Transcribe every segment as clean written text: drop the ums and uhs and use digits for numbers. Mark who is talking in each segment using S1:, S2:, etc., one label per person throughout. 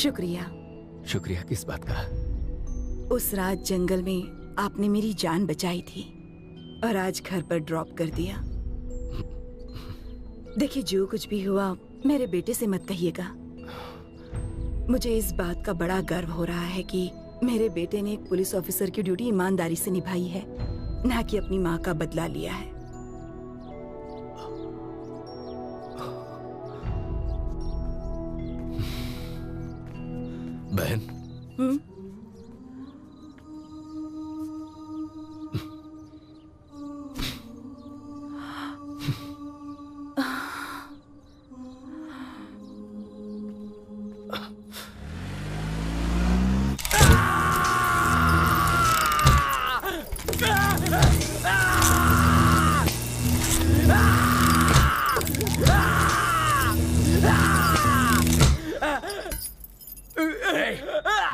S1: शुक्रिया।
S2: शुक्रिया किस बात का?
S1: उस रात जंगल में आपने मेरी जान बचाई थी और आज घर पर ड्रॉप कर दिया। देखिए, जो कुछ भी हुआ मेरे बेटे से मत कहिएगा। मुझे इस बात का बड़ा गर्व हो रहा है कि मेरे बेटे ने एक पुलिस ऑफिसर की ड्यूटी ईमानदारी से निभाई है, ना कि अपनी माँ का बदला लिया है।
S2: बहन,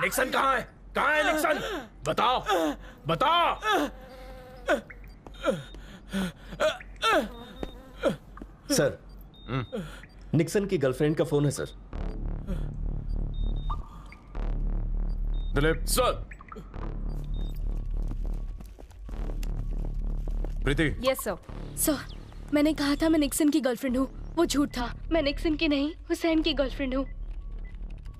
S3: निक्सन कहाँ है? कहाँ है निक्सन? बताओ, बताओ।
S4: सर, निक्सन की गर्लफ्रेंड का फोन है sir.
S3: Dilip sir. Preeti.
S5: Yes sir. Sir, मैंने कहा था मैं निक्सन की गर्लफ्रेंड हूँ, वो झूठ था। मैं निक्सन की नहीं, हुसैन की गर्लफ्रेंड हूँ।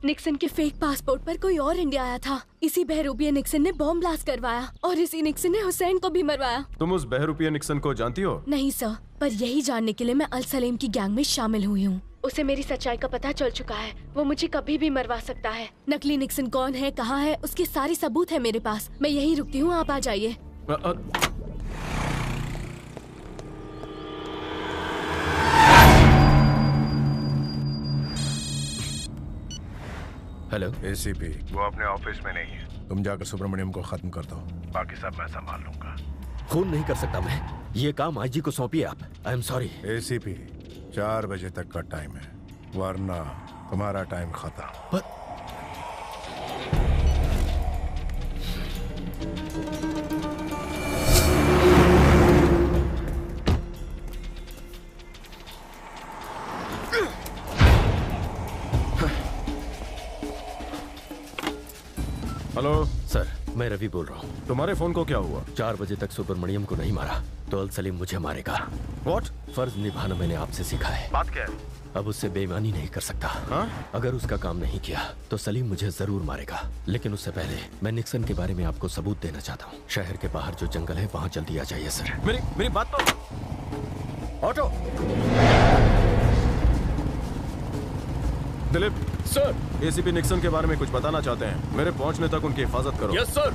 S5: निक्सन के फेक पासपोर्ट पर कोई और इंडिया आया था। इसी बहरूपिया निक्सन ने बॉम्ब ब्लास्ट करवाया और इसी निक्सन ने हुसैन को भी मरवाया।
S3: तुम उस बहरूपिया निक्सन को जानती हो?
S5: नहीं सर, पर यही जानने के लिए मैं अल सलीम की गैंग में शामिल हुई हूँ। उसे मेरी सच्चाई का पता चल चुका है। वो मुझे कभी भी मरवा सकता है। नकली निक्सन कौन है, कहाँ है, उसके सारे सबूत है मेरे पास। मैं यही रुकती हूँ, आप आ जाइए।
S2: हेलो
S6: एसीपी, वो अपने ऑफिस में नहीं है। तुम जाकर सुब्रमण्यम को खत्म कर दो, बाकी सब मैं संभाल लूंगा।
S2: खून नहीं कर सकता मैं। ये काम आईजी को सौंपिए आप। I am sorry.
S6: एसीपी, 4 बजे तक का टाइम है, वरना तुम्हारा टाइम खत्म।
S3: हेलो
S2: सर, मैं रवि बोल रहा हूँ।
S3: तुम्हारे फोन को क्या हुआ?
S2: 4 बजे तक सुब्रमण्यम को नहीं मारा तो अल सलीम मुझे मारेगा।
S3: What?
S2: फर्ज निभाना मैंने आपसे सीखा है।
S6: बात क्या है?
S2: अब उससे बेईमानी नहीं कर सकता। अगर उसका काम नहीं किया तो सलीम मुझे जरूर मारेगा। लेकिन उससे पहले मैं निक्सन के बारे में आपको सबूत देना चाहता हूँ। शहर के बाहर जो जंगल है वहाँ जल्दी आ जाइए सर।
S3: मेरी बात तो। Auto. Dilip sir, ACP Nixon के बारे में कुछ बताना चाहते हैं। मेरे पहुंचने तक उनकी हिफाजत करो।
S7: Yes sir.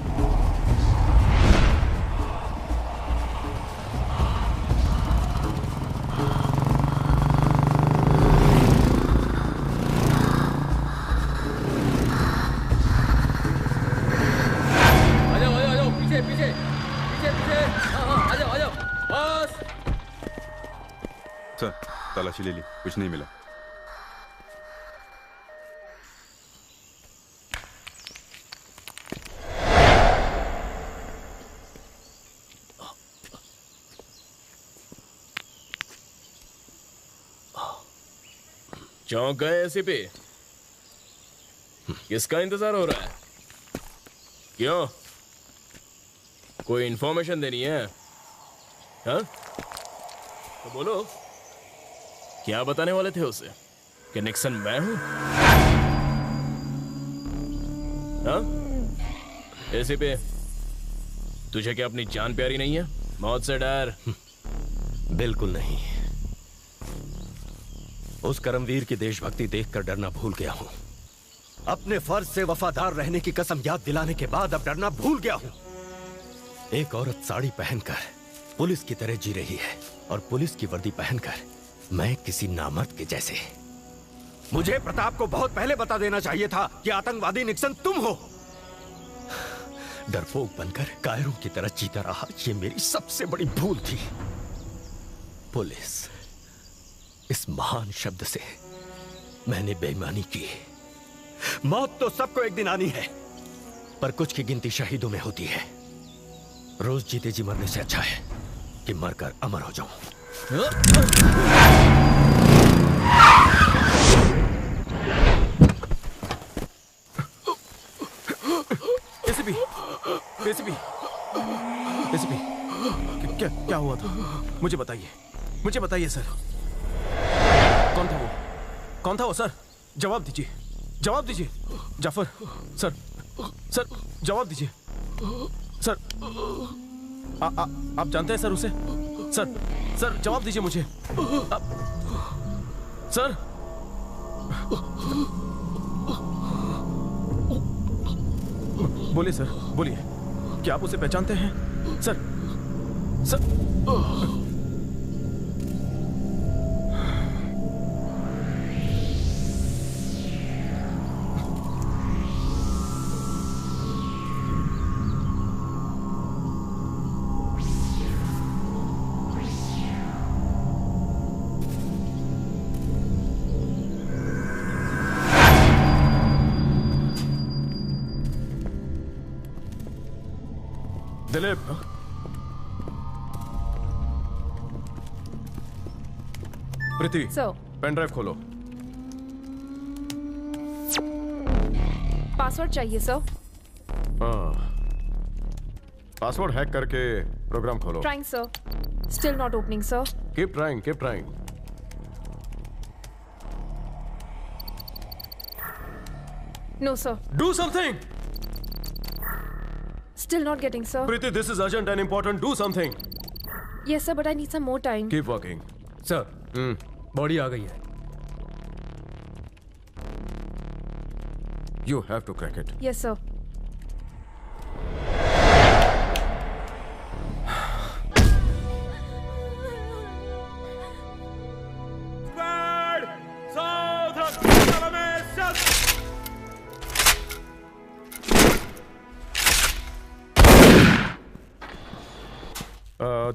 S8: आ जाओ, पीछे पीछे पीछे पीछे। हाँ, आ जाओ बस।
S9: सर, तलाशी ले ली, कुछ नहीं मिला।
S7: चौंक गए एसीपी? किसका इंतजार हो रहा है? क्यों, कोई इंफॉर्मेशन देनी है? हाँ, तो बोलो, क्या बताने वाले थे उसे? कि निक्सन मैं हूं? हाँ? एसीपी, तुझे क्या अपनी जान प्यारी नहीं है? मौत से डर?
S2: बिल्कुल नहीं। उस करमवीर की देशभक्ति देखकर डरना भूल गया हूं। अपने फर्ज से वफादार रहने की कसम याद दिलाने के बाद अब डरना भूल गया हूं। एक औरत साड़ी पहनकर पुलिस की तरह जी रही है और पुलिस की वर्दी पहनकर मैं किसी नामर्द के जैसे। मुझे प्रताप को बहुत पहले बता देना चाहिए था कि आतंकवादी निक्सन तुम हो। डरपोक बनकर कायरों की तरह जीता रहा, ये मेरी सबसे बड़ी भूल थी। पुलिस, इस महान शब्द से मैंने बेईमानी की। मौत तो सबको एक दिन आनी है, पर कुछ की गिनती शहीदों में होती है। रोज जीते जी मरने से अच्छा है कि मरकर अमर हो जाऊं।
S3: एसीपी, क्या हुआ था? मुझे बताइए सर। कौन था वो सर? जवाब दीजिए। जाफर सर, जवाब दीजिए सर। आप जानते हैं सर उसे? सर जवाब दीजिए मुझे सर। बोलिए सर, बोलिए, क्या आप उसे पहचानते हैं? Sir. Dilip, Preeti, pen drive खोलो।
S10: पासवर्ड चाहिए सर।
S3: पासवर्ड हैक करके प्रोग्राम खोलो।
S10: Trying sir, still not opening sir.
S3: Keep trying.
S10: No sir.
S3: Do something.
S10: Still not getting, sir.
S3: Preeti, this is urgent and important. Do something.
S10: Yes, sir, but I need some more time.
S3: Keep working.
S8: Sir, body आ गई है।
S3: You have to crack it.
S10: Yes, sir.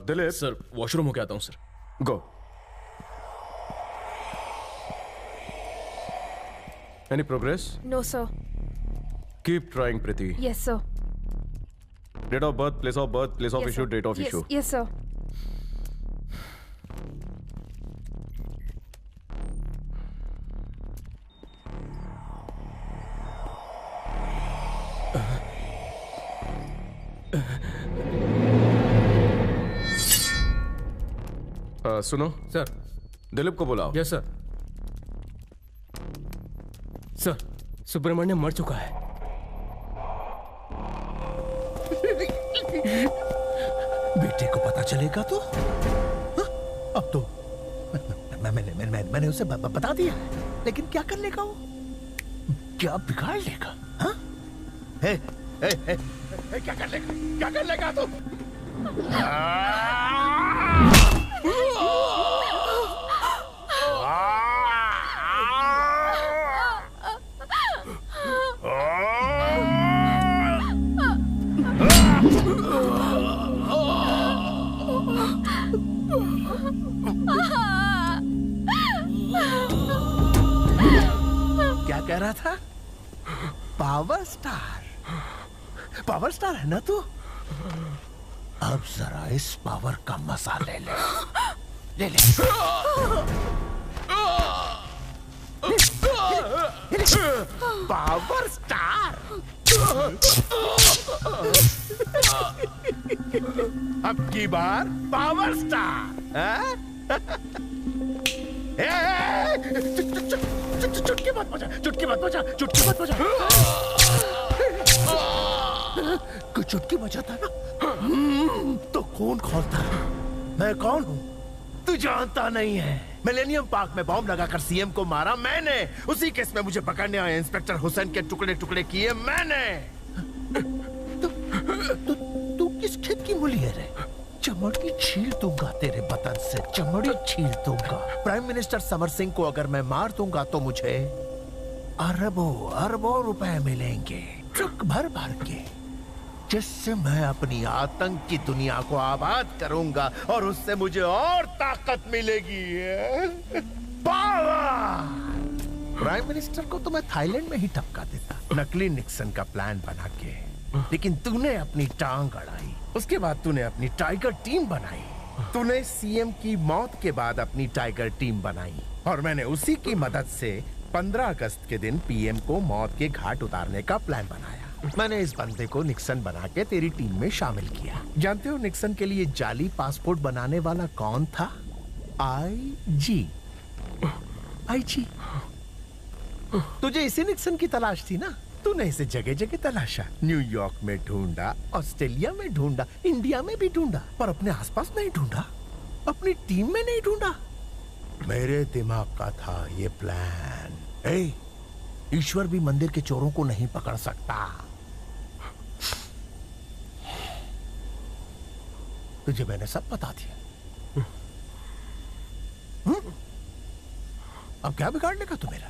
S3: Dilip
S7: sir, washroom होके आता हूँ sir.
S3: Go. Any progress?
S10: No, sir.
S3: Keep trying, Preeti.
S10: Yes, sir.
S3: Date of birth, place of birth, place of
S10: Yes,
S3: issue,
S10: sir.
S3: date of issue.
S10: Yes, sir.
S3: सुनो
S8: sir.
S3: Dilip को बुलाओ।
S8: Yes sir. Sir, Subramaniam मर चुका है।
S11: बेटे को पता चलेगा तो अब तो मैंने उसे बता दिया, लेकिन क्या कर लेगा वो? क्या बिगाड़ लेगा? हाँ? क्या कर लेगा तू? क्या कह रहा था? पावर स्टार है ना तू? अब जरा इस पावर का मजा ले ले। Power star. अब की बार पावर स्टार। चुटकी मत बजा। कोई चुटकी बजाता ना तो खून खोलता। मैं कौन हूँ तू जानता नहीं है। मिलेनियम पार्क में बॉम्ब लगाकर सीएम को मारा मैंने। उसी केस में मुझे पकड़ने आए इंस्पेक्टर हुसैन के टुकड़े टुकड़े किए मैंने। तू किस खेत की मूली है रे? चमड़ी छील दूंगा तेरे बदन से, चमड़ी छील दूंगा। प्राइम मिनिस्टर समर सिंह को अगर मैं मार दूंगा तो मुझे अरबों रुपए मिलेंगे, ट्रक भर के, जिससे मैं अपनी आतंक की दुनिया को आबाद करूंगा और उससे मुझे और ताकत मिलेगी। पावर। प्राइम मिनिस्टर को तो मैं थाईलैंड में ही टपका देता, नकली निक्सन का प्लान बना के। लेकिन तूने अपनी टांग अड़ाई, उसके बाद तूने अपनी टाइगर टीम बनाई। तूने सीएम की मौत के बाद अपनी टाइगर टीम बनाई और मैंने उसी की मदद से 15 अगस्त के दिन पीएम को मौत के घाट उतारने का प्लान बनाया। मैंने इस बंदे को निक्सन बना के तेरी टीम में शामिल किया। जानते हो निक्सन के लिए जाली पासपोर्ट बनाने वाला कौन था? आईजी। तुझे इसी निक्सन की तलाश थी ना? तूने इसे जगह जगह तलाशा, न्यूयॉर्क में ढूंढा, ऑस्ट्रेलिया में ढूंढा, इंडिया में भी ढूंढा, पर अपने आसपास नहीं ढूंढा, अपनी टीम में नहीं ढूंढा। मेरे दिमाग का था ये प्लान। ईश्वर भी मंदिर के चोरों को नहीं पकड़ सकता। तुझे मैंने सब बता दिया। अब क्या बिगाड़ लेगा तू मेरा?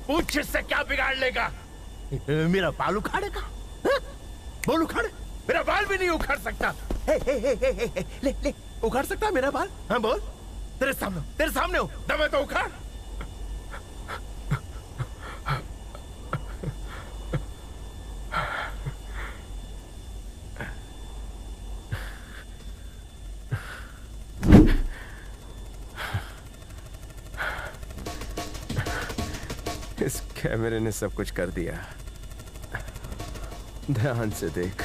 S11: पूछ से क्या बिगाड़ लेगा? मेरा बाल उखाड़ेगा? बोल उखाड़े। मेरा बाल भी नहीं उखाड़ सकता। ले उखाड़ सकता मेरा बाल? हाँ बोल। तेरे सामने हो, दबे तो उखाड़।
S3: इस कैमरे ने सब कुछ कर दिया। ध्यान से देख।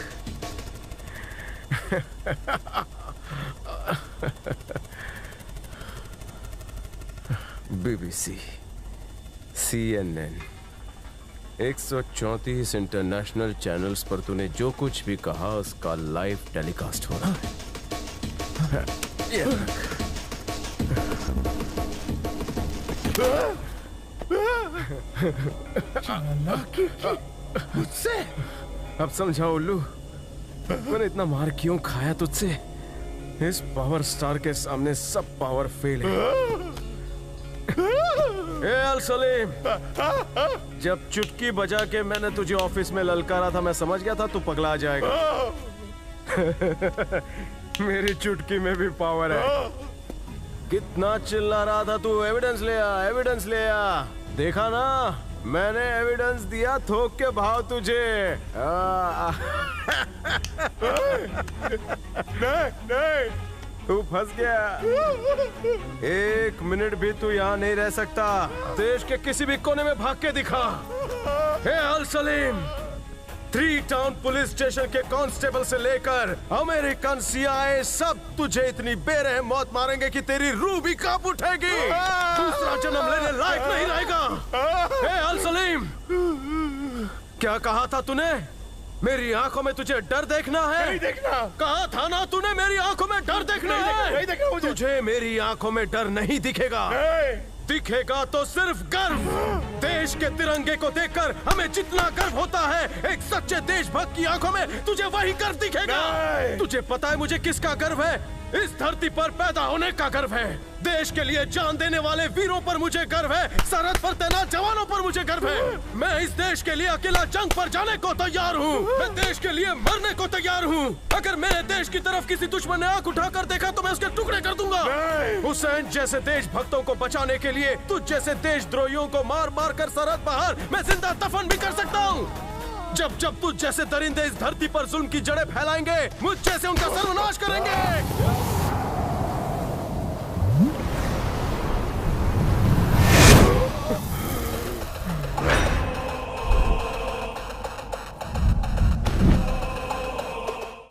S3: बीबीसी, CNN, 134 इंटरनेशनल चैनल्स पर तूने जो कुछ भी कहा उसका लाइव टेलीकास्ट हो रहा है।
S11: मुझसे
S3: अब समझा उल्लू, मैंने इतना मार क्यों खाया तुझसे? इस पावर स्टार के सामने सब पावर फेल है। ए अल सलीम, जब चुटकी बजा के मैंने तुझे ऑफिस में ललकारा था, मैं समझ गया था तू पगला जाएगा। मेरी चुटकी में भी पावर है। कितना चिल्ला रहा था तू, एविडेंस ले आ, एविडेंस ले आ। देखा ना, मैंने एविडेंस दिया थोक के भाव तुझे। नहीं, तू फंस गया। 1 मिनट भी तू यहाँ नहीं रह सकता। देश के किसी भी कोने में भाग के दिखा। हे अल सलीम, 3 टाउन पुलिस स्टेशन के कांस्टेबल से लेकर अमेरिकन CIA सब तुझे इतनी बेरहम मौत मारेंगे कि तेरी रूह भी कांप उठेगी। दूसरा जन्म लेने लायक नहीं रहेगा। हे अल सलीम, क्या कहा था तूने? मेरी आंखों में तुझे डर देखना है?
S11: नहीं देखना।
S3: कहा था ना तूने मेरी आंखों में डर देखना है?
S11: नहीं देखना मुझे।
S3: तुझे मेरी आंखों में डर नहीं दिखेगा। दिखेगा तो सिर्फ गर्व। देश के तिरंगे को देखकर हमें जितना गर्व होता है, एक सच्चे देशभक्त की आंखों में तुझे वही गर्व दिखेगा। तुझे पता है मुझे किसका गर्व है? इस धरती पर पैदा होने का गर्व है। देश के लिए जान देने वाले वीरों पर मुझे गर्व है। सरहद पर तैनात जवानों पर मुझे गर्व है। मैं इस देश के लिए अकेला जंग पर जाने को तैयार हूँ। मैं देश के लिए मरने को तैयार हूँ। अगर मेरे देश की तरफ किसी दुश्मन ने आंख उठाकर देखा तो मैं उसके टुकड़े कर दूंगा। हुसैन जैसे देशभक्तों को बचाने के लिए तुझ जैसे देशद्रोहियों को मार मार कर सरहद बाहर मैं जिंदा दफन भी कर सकता हूँ। जब जब तुझ जैसे दरिंदे इस धरती पर जुल्म की जड़ें फैलाएंगे, मुझ जैसे उनका सर्वनाश करेंगे।